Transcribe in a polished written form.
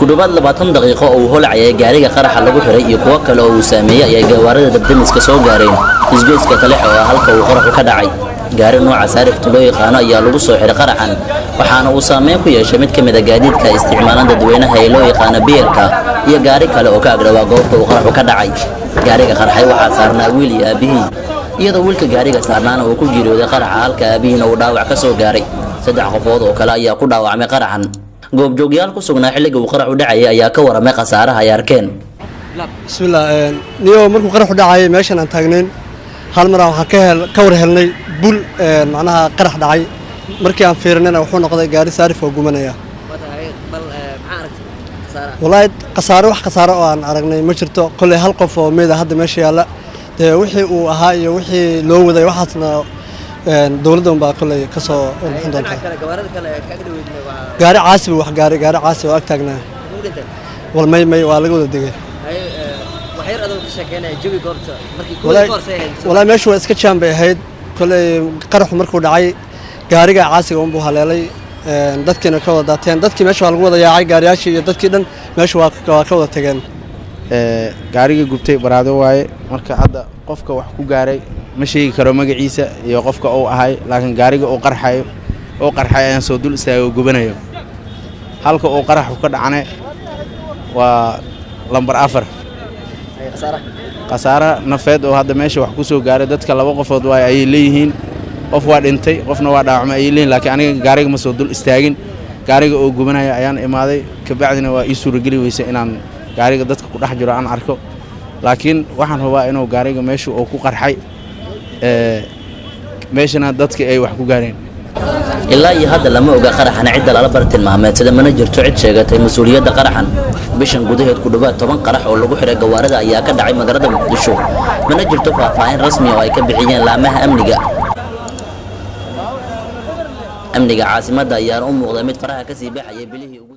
kudhawaad 20 daqiiqo oo holcay gaariga qaraxa lagu xiray iyo kuwa kale oo uu saameeyay ay gawaarida dabdamiska soo gaareen isgoyska Taleex oo halka uu qaraxu ka dhacay gaari nooca saarifta loo yaqaan ayaa lagu soo xiray qaraxan waxaana uu saameyn ku yeeshay mid kamid ah gaadiidka isticmaalada dadweynaha ee loo yaqaan beerka iyo gaari kale oo ka agdhawaa goobta uu qaraxu ka dhacay gaariga qaraxay waxa saarnaa wiil iyo aabihii iyadoo wiilka gaariga saarnaana uu ku jiirooday qaraxa halka aabihiina uu dhaawac ka soo gaaray saddex qofood oo kale ayaa ku dhaawacmay qaraxan goobjoogyaal ku sugnaa xilliga uu qaraxu dhacay ayaa ka waramay khasaaraha ay arkeen bismillaah niyo markuu qaraxu dhacay meeshan aan taagnayn hal mar waxaan ka war helnay bul macnaha qarax dhacay markii aan fiirinayna wuxuu noqday gaari saarif oo gumanaya wallahi wax khasaaro oo aan aragnay ma jirto kulay hal qof oo meeda hadda meesha yaala wixii uu ahaa iyo wixii loo waday waxaasna dawladda baa kulay ka soo warbixin doontaa gaari caasi wax gaari caasi oo ag taagnaa wal may waa laga wada digay والله ماشي واسكت شام بهيد كل قرح مركو دعي قارجة عاسي وأم بوهلالي دتكنا كوا داتين دتك ماشي على الوضع يا عي قارياشي دتك دن ماشي كوا تجان قارجة قبتي برادو واي مركا عدا قفك وحكو قاري ماشي كرامج عيسى يا قفك أو هاي لكن قارجة أو قرحي صدول استوى جبنايو حالك أو قرح وكذا عنه ولمبر أفر قصارة نفيد وهذا ماشي وحكوسو قاري دتك لو قفود واي أي ليهين قف واد انتي قفنا واد عم أي لين لكن أنا قاري مسودول استاجين قاري أو جبنا أيان إمادي كبعدنا ويسور رجلي ويسئنا قاري دتك كل حجر عن عركو لكن واحد هو إنه قاري ماشي أو كوكر حي ماشينا دتك أي وحكو قارين ilaa iyo hadda lama oga qaraxan cid la bartilmaameed sida mana jirto cid sheegatay mas'uuliyadda qaraxan bishan gudaheed ku dhawaad 10 qarax oo lagu xiray gawaarida ayaa ka dhacay magaalada Muqdisho mana jirto faahfaahin rasmi oo ay ka bixiyeen laamaha amniga caasimadda ayaa u muuqda mid faraha ka sii baxay bilihii ugu